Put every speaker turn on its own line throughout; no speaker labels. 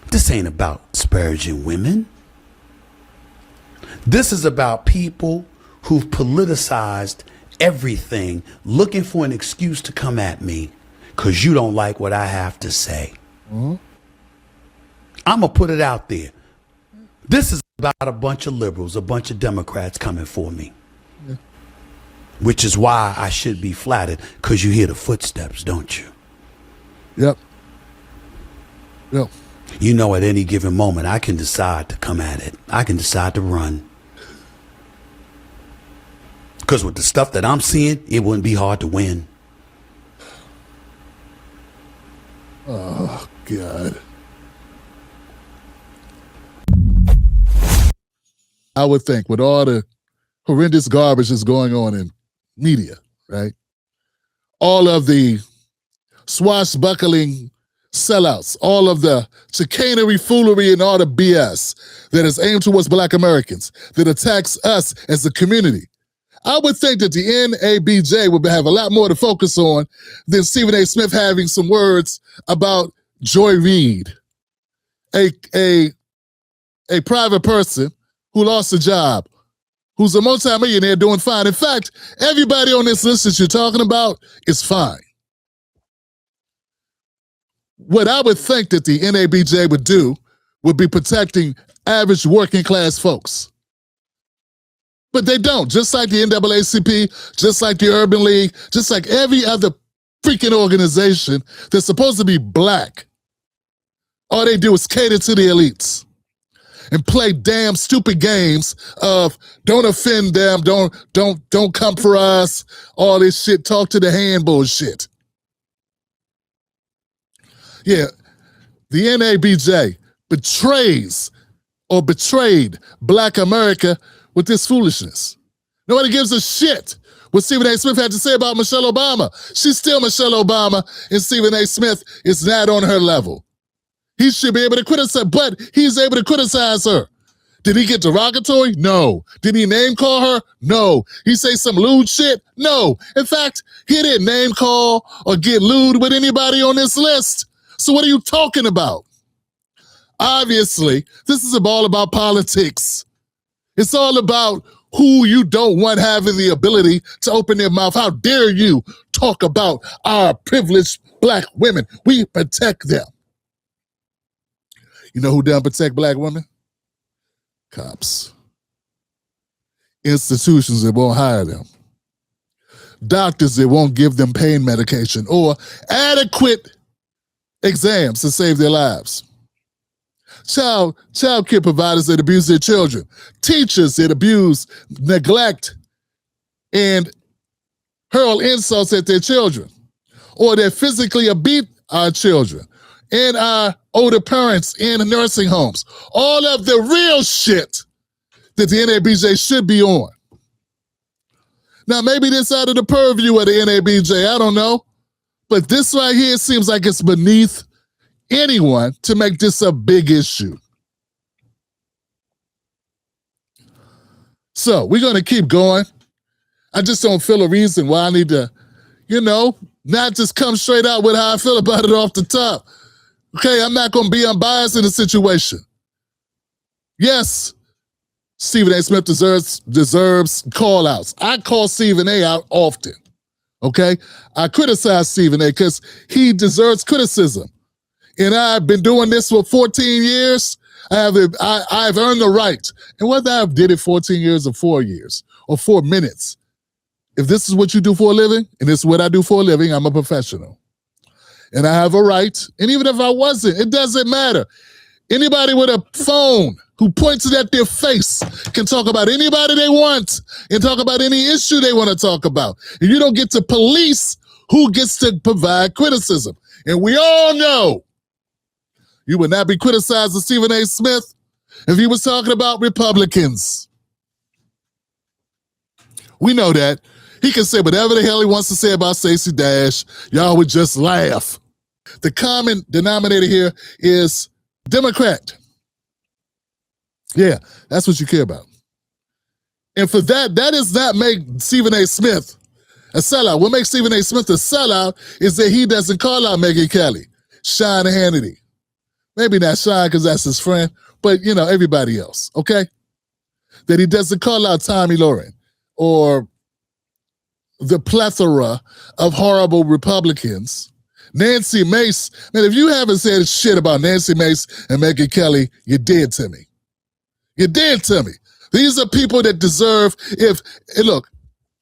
This ain't about disparaging women. This is about people who've politicized everything, looking for an excuse to come at me because you don't like what I have to say. Mm-hmm. I'm going to put it out there. This is about a bunch of liberals, a bunch of Democrats coming for me. Yeah. Which is why I should be flattered, because you hear the footsteps, don't you?
Yep. Yep.
You know, at any given moment, I can decide to come at it. I can decide to run. Because with the stuff that I'm seeing, it wouldn't be hard to win.
Oh, God. I would think with all the horrendous garbage that's going on in media, right? All of the swashbuckling sellouts, all of the chicanery, foolery, and all the BS that is aimed towards Black Americans, that attacks us as a community. I would think that the NABJ would have a lot more to focus on than Stephen A. Smith having some words about Joy Reid, a private person who lost a job, who's a multimillionaire doing fine. In fact, everybody on this list that you're talking about is fine. What I would think that the NABJ would do would be protecting average working class folks. But they don't, just like the NAACP, just like the Urban League, just like every other freaking organization that's supposed to be Black. All they do is cater to the elites and play damn stupid games of don't offend them, don't come for us, all this shit, talk to the hand bullshit. Yeah, the NABJ betrayed Black America with this foolishness. Nobody gives a shit what Stephen A. Smith had to say about Michelle Obama. She's still Michelle Obama, and Stephen A. Smith is not on her level. He should be able to criticize, but he's able to criticize her. Did he get derogatory? No. Did he name call her? No. He say some lewd shit? No. In fact, he didn't name call or get lewd with anybody on this list. So what are you talking about? Obviously, this is all about politics. It's all about who you don't want having the ability to open their mouth. How dare you talk about our privileged Black women? We protect them. You know who doesn't protect Black women? Cops. Institutions that won't hire them. Doctors that won't give them pain medication or adequate exams to save their lives. Child care providers that abuse their children. Teachers that abuse, neglect, and hurl insults at their children. Or that physically beat our children. And our older parents in nursing homes. All of the real shit that the NABJ should be on. Now, maybe this out of the purview of the NABJ, I don't know. But this right here seems like it's beneath anyone to make this a big issue. So we're going to keep going. I just don't feel a reason why I need to, not just come straight out with how I feel about it off the top. Okay, I'm not going to be unbiased in the situation. Yes, Stephen A. Smith deserves call-outs. I call Stephen A. out often, okay? I criticize Stephen A. because he deserves criticism. And I've been doing this for 14 years. I've earned the right. And whether I did it 14 years or 4 years or 4 minutes, if this is what you do for a living, and this is what I do for a living, I'm a professional. And I have a right. And even if I wasn't, it doesn't matter. Anybody with a phone who points it at their face can talk about anybody they want and talk about any issue they want to talk about. And you don't get to police who gets to provide criticism. And we all know you would not be criticizing Stephen A. Smith if he was talking about Republicans. We know that. He can say whatever the hell he wants to say about Stacey Dash. Y'all would just laugh. The common denominator here is Democrat. Yeah, that's what you care about. And for that does not make Stephen A. Smith a sellout. What makes Stephen A. Smith a sellout is that he doesn't call out Megyn Kelly, Sean Hannity, maybe not Sean because that's his friend, but, you know, everybody else, okay? That he doesn't call out Tommy Lauren or the plethora of horrible Republicans. Nancy Mace, man, if you haven't said shit about Nancy Mace and Megyn Kelly, you're dead to me. You're dead to me. These are people that deserve, look,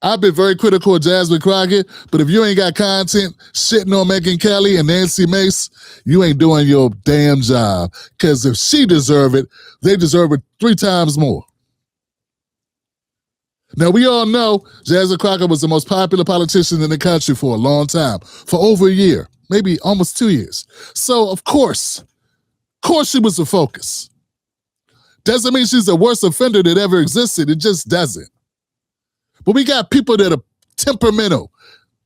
I've been very critical of Jasmine Crockett, but if you ain't got content shitting on Megyn Kelly and Nancy Mace, you ain't doing your damn job. Because if she deserve it, they deserve it 3 times more. Now, we all know Jasmine Crockett was the most popular politician in the country for a long time, for over a year, maybe almost 2 years. So, of course she was the focus. Doesn't mean she's the worst offender that ever existed. It just doesn't. But we got people that are temperamental.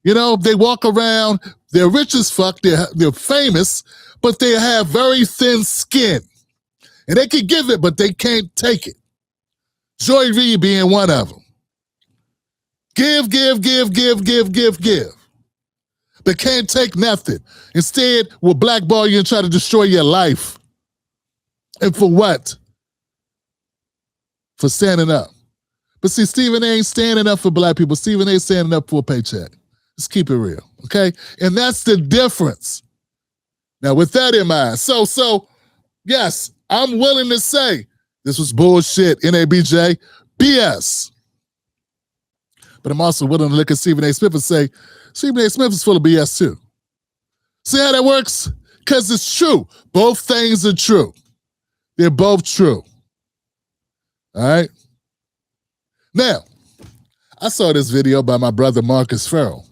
You know, they walk around, they're rich as fuck, they're famous, but they have very thin skin. And they can give it, but they can't take it. Joy Reid being one of them. Give. But can't take nothing. Instead, will blackball you and try to destroy your life. And for what? For standing up. But see, Stephen A ain't standing up for black people. Stephen A standing up for a paycheck. Let's keep it real, okay? And that's the difference. Now, with that in mind, so yes, I'm willing to say this was bullshit, NABJ, BS. But I'm also willing to look at Stephen A. Smith and say, Stephen A. Smith is full of BS too. See how that works? Because it's true. Both things are true. They're both true. All right? Now, I saw this video by my brother Marcus Pharrell.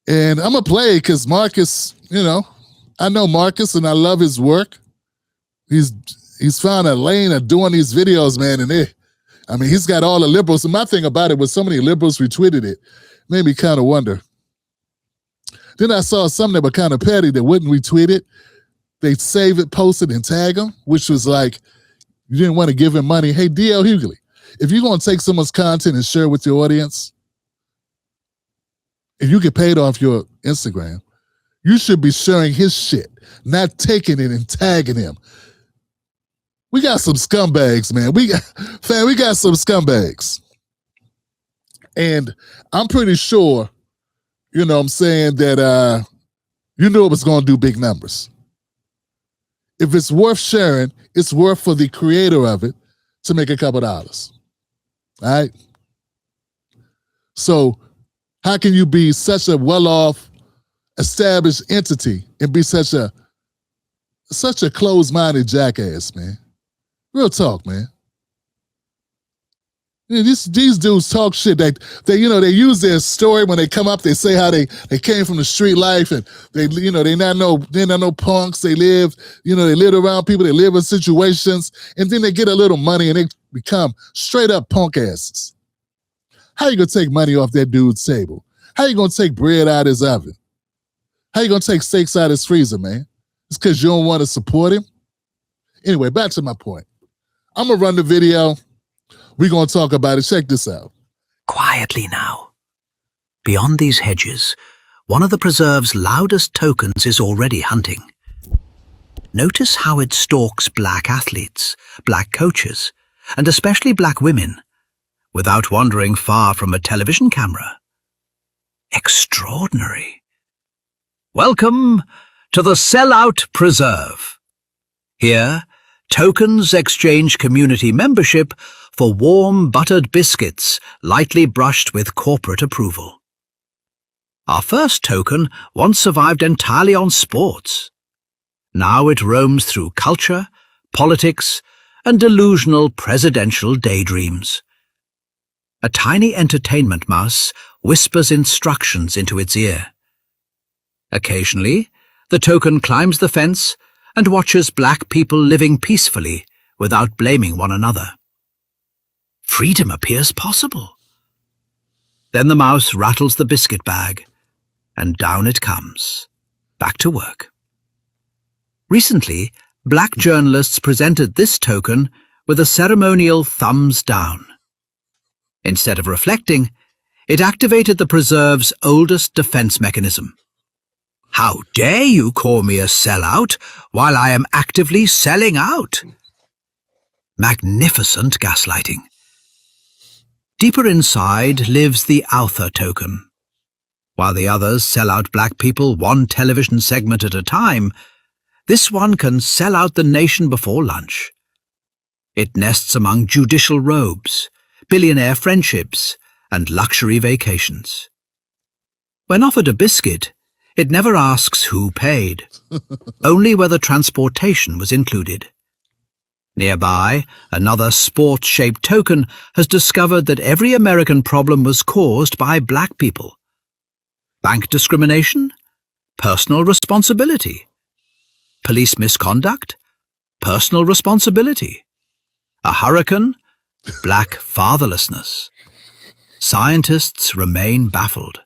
And I'm going to play it because Marcus, you know, I know Marcus and I love his work. He's found a lane of doing these videos, man, and he's got all the liberals. And my thing about it was so many liberals retweeted it. Made me kind of wonder. Then I saw some that were kind of petty that wouldn't retweet it. They'd save it, post it, and tag them, which was like, you didn't want to give him money. Hey, D.L. Hughley, if you're going to take someone's content and share it with your audience, if you get paid off your Instagram, you should be sharing his shit, not taking it and tagging him. We got some scumbags, man. We got some scumbags. And I'm pretty sure, you know what I'm saying, that you knew it was going to do big numbers. If it's worth sharing, it's worth for the creator of it to make a couple dollars. All right? So how can you be such a well-off, established entity and be such a closed-minded jackass, man? Real talk, man. You know, these dudes talk shit. They use their story when they come up. They say how they came from the street life and they're not no punks. They live around people. They live in situations, and then they get a little money and they become straight up punk asses. How you gonna take money off that dude's table? How you gonna take bread out of his oven? How you gonna take steaks out of his freezer, man? It's because you don't want to support him. Anyway, back to my point. I'm gonna run the video. We're going to talk about it. Check this out.
Quietly now. Beyond these hedges, one of the preserve's loudest tokens is already hunting. Notice how it stalks black athletes, black coaches, and especially black women, without wandering far from a television camera. Extraordinary. Welcome to the Sellout Preserve. Here, tokens exchange community membership for warm buttered biscuits lightly brushed with corporate approval. Our first token once survived entirely on sports. Now it roams through culture, politics, and delusional presidential daydreams. A tiny entertainment mouse whispers instructions into its ear. Occasionally, the token climbs the fence and watches black people living peacefully without blaming one another. Freedom appears possible. Then the mouse rattles the biscuit bag, and down it comes, back to work. Recently, black journalists presented this token with a ceremonial thumbs down. Instead of reflecting, it activated the preserve's oldest defense mechanism. How dare you call me a sellout while I am actively selling out? Magnificent gaslighting. Deeper inside lives the Author token. While the others sell out black people one television segment at a time, this one can sell out the nation before lunch. It nests among judicial robes, billionaire friendships, and luxury vacations. When offered a biscuit, it never asks who paid, only whether transportation was included. Nearby, another sports-shaped token has discovered that every American problem was caused by black people. Bank discrimination? Personal responsibility. Police misconduct? Personal responsibility. A hurricane? Black fatherlessness. Scientists remain baffled.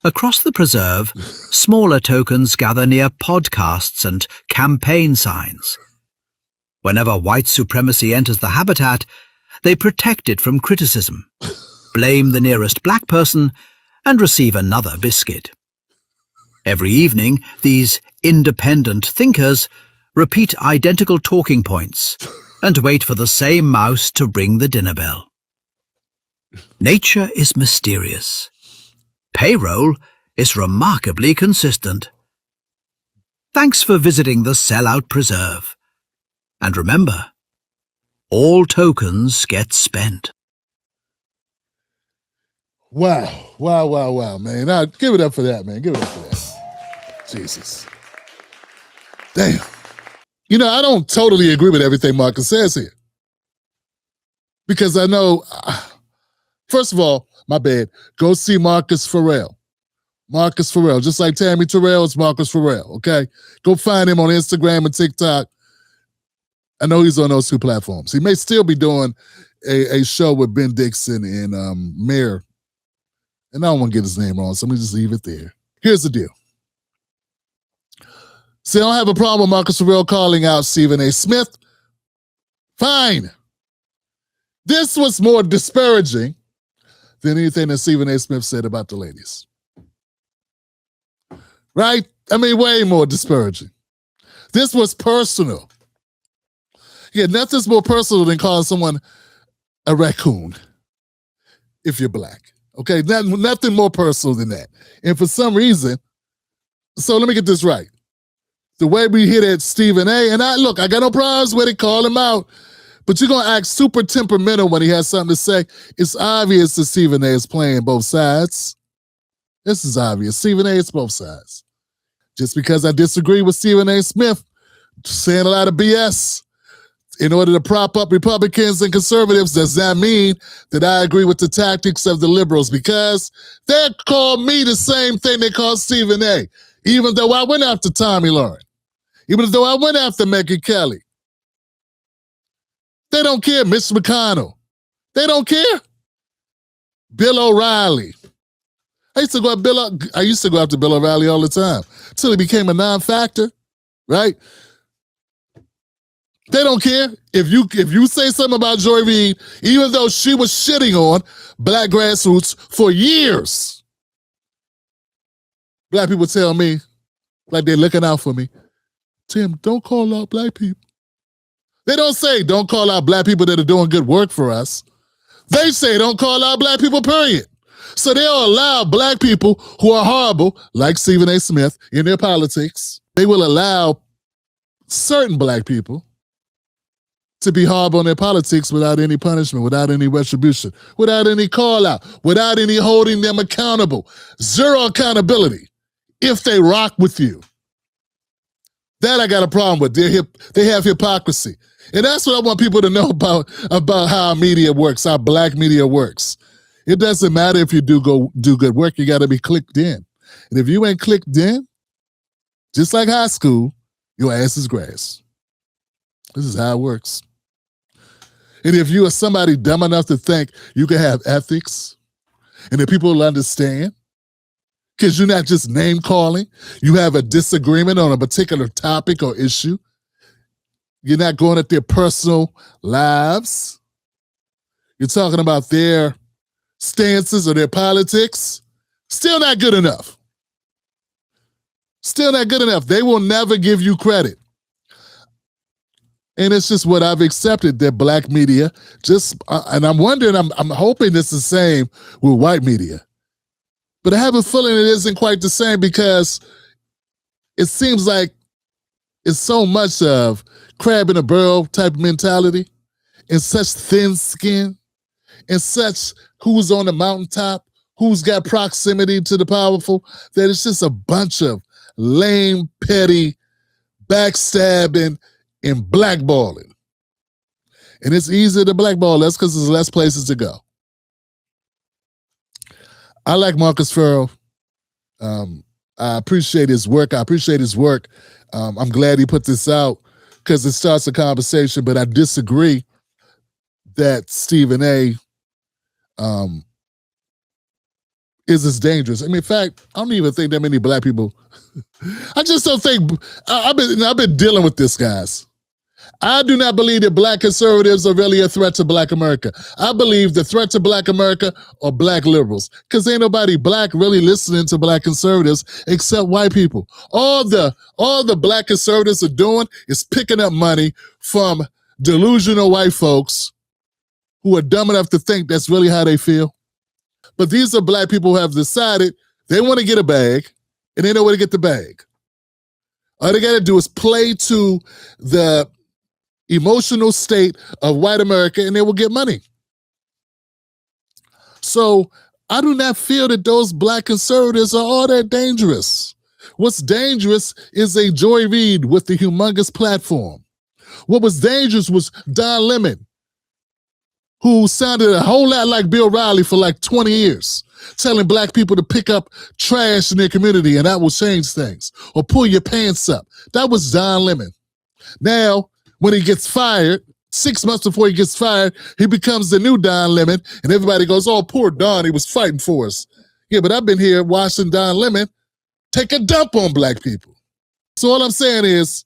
Across the preserve, smaller tokens gather near podcasts and campaign signs. Whenever white supremacy enters the habitat, they protect it from criticism, blame the nearest black person, and receive another biscuit. Every evening, these independent thinkers repeat identical talking points and wait for the same mouse to ring the dinner bell. Nature is mysterious. Payroll is remarkably consistent. Thanks for visiting the Sellout Preserve. And remember, all tokens get spent.
Wow, man. Now, give it up for that, man. Give it up for that. Jesus. Damn. You know, I don't totally agree with everything Marcus says here. Because I know, first of all, my bad, go see Marcus Pharrell. Marcus Pharrell. Just like Tammy Terrell, it's Marcus Pharrell, okay? Go find him on Instagram and TikTok. I know he's on those two platforms. He may still be doing a show with Ben Dixon and Mayor. And I don't want to get his name wrong, so let me just leave it there. Here's the deal. See, I don't have a problem with Marcus Pharrell calling out Stephen A. Smith. Fine. This was more disparaging than anything that Stephen A. Smith said about the ladies. Right? I mean, way more disparaging. This was personal. Yeah, nothing's more personal than calling someone a raccoon if you're black. Okay, nothing more personal than that. And for some reason, so let me get this right. The way we hit at Stephen A., and I got no problems with it, call him out, but you're going to act super temperamental when he has something to say. It's obvious that Stephen A. is playing both sides. This is obvious. Stephen A. is both sides. Just because I disagree with Stephen A. Smith saying a lot of BS in order to prop up Republicans and conservatives does not mean that I agree with the tactics of the liberals, because they call me the same thing they call Stephen A., even though I went after Tommy Lauren, even though I went after Megyn Kelly. They don't care. Mitch McConnell. They don't care. Bill O'Reilly. I used to go after Bill O'Reilly all the time until he became a non-factor, right? They don't care. If you say something about Joy Reid, even though she was shitting on black grassroots for years, black people tell me, like they're looking out for me, Tim, don't call out black people. They don't say don't call out black people that are doing good work for us. They say don't call out black people, period. So they'll allow black people who are horrible, like Stephen A. Smith, in their politics. They will allow certain black people to be horrible in their politics without any punishment, without any retribution, without any call out, without any holding them accountable. Zero accountability if they rock with you. That I got a problem with. They have hypocrisy. And that's what I want people to know about how media works, how black media works. It doesn't matter if you do good work, you got to be clicked in. And if you ain't clicked in, just like high school, your ass is grass. This is how it works. And if you are somebody dumb enough to think you can have ethics and that people will understand, because you're not just name calling, you have a disagreement on a particular topic or issue. You're not going at their personal lives. You're talking about their stances or their politics. Still not good enough. Still not good enough. They will never give you credit. And it's just what I've accepted that black media and I'm wondering, I'm hoping it's the same with white media. But I have a feeling it isn't quite the same because it seems like it's so much of crab in a barrel type mentality and such thin skin and such who's on the mountaintop, who's got proximity to the powerful, that it's just a bunch of lame, petty, backstabbing, and blackballing. And it's easier to blackball us because there's less places to go. I like Marcus Pharrell. I appreciate his work. I'm glad he put this out because it starts a conversation, but I disagree that Stephen A. Is as dangerous. I mean, in fact, I don't even think that many black people. I just don't think. I've been dealing with this, guys. I do not believe that black conservatives are really a threat to black America. I believe the threat to black America are black liberals, because ain't nobody black really listening to black conservatives except white people. All the black conservatives are doing is picking up money from delusional white folks who are dumb enough to think that's really how they feel. But these are black people who have decided they want to get a bag, and they know where to get the bag. All they got to do is play to the emotional state of white America, and they will get money. So I do not feel that those black conservatives are all that dangerous. What's dangerous is a Joy Reid with the humongous platform. What was dangerous was Don Lemon, who sounded a whole lot like Bill Riley for like 20 years, telling black people to pick up trash in their community and that will change things, or pull your pants up. That was Don Lemon. Now, when he gets fired, 6 months before he gets fired, he becomes the new Don Lemon, and everybody goes, oh, poor Don, he was fighting for us. Yeah, but I've been here watching Don Lemon take a dump on black people. So all I'm saying is,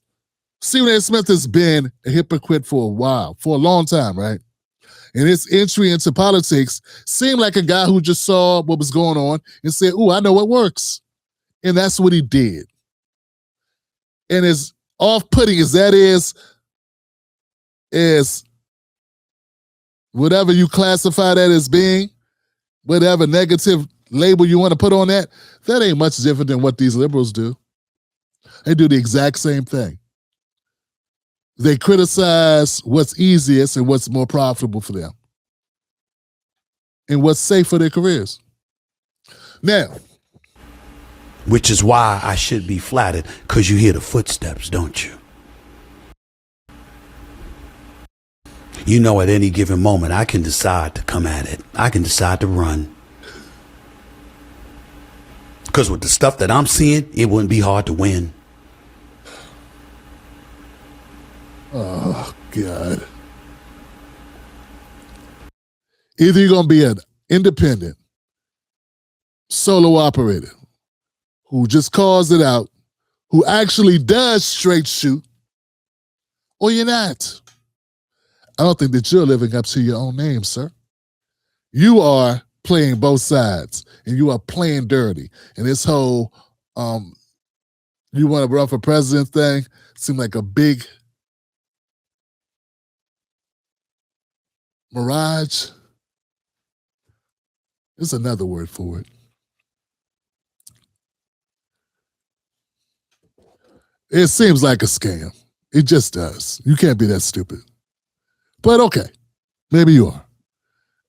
Stephen A. Smith has been a hypocrite for a while, for a long time, right? And his entry into politics seemed like a guy who just saw what was going on and said, ooh, I know what works. And that's what he did. And as off-putting as that is whatever you classify that as being, whatever negative label you want to put on that, that ain't much different than what these liberals do. They do the exact same thing. They criticize what's easiest and what's more profitable for them and what's safe for their careers. Now,
which is why I should be flattered, because you hear the footsteps, don't you? You know, at any given moment, I can decide to come at it. I can decide to run. Because with the stuff that I'm seeing, it wouldn't be hard to win.
Oh, God. Either you're going to be an independent solo operator who just calls it out, who actually does straight shoot, or you're not. I don't think that you're living up to your own name, sir. You are playing both sides, and you are playing dirty. And this whole you want to run for president thing seemed like a big mirage. There's another word for it. It seems like a scam. It just does. You can't be that stupid. But okay, maybe you are.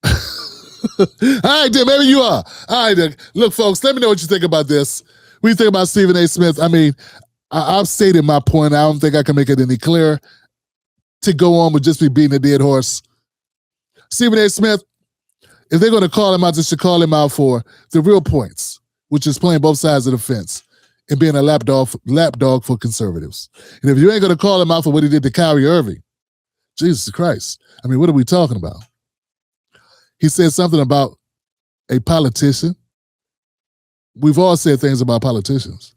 All right, then, maybe you are. All right, then. Look, folks, let me know what you think about this. What do you think about Stephen A. Smith? I mean, I've stated my point. I don't think I can make it any clearer. To go on with just be beating a dead horse. Stephen A. Smith, if they're going to call him out, they should call him out for the real points, which is playing both sides of the fence and being a lapdog for conservatives. And if you ain't going to call him out for what he did to Kyrie Irving, Jesus Christ, I mean, what are we talking about? He said something about a politician. We've all said things about politicians.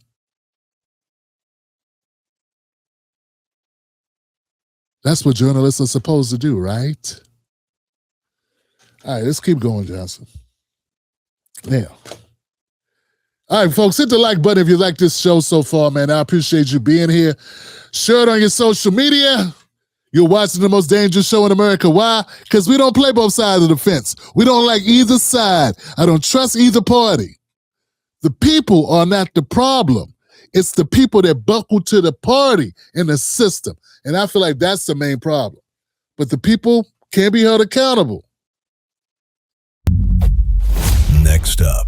That's what journalists are supposed to do, right? All right, let's keep going, Johnson. Now, All right, folks, hit the like button if you like this show so far, man. I appreciate you being here. Share it on your social media. You're watching the most dangerous show in America. Why? Because we don't play both sides of the fence. We don't like either side. I don't trust either party. The people are not the problem. It's the people that buckle to the party and the system. And I feel like that's the main problem. But the people can't be held accountable.
Next up.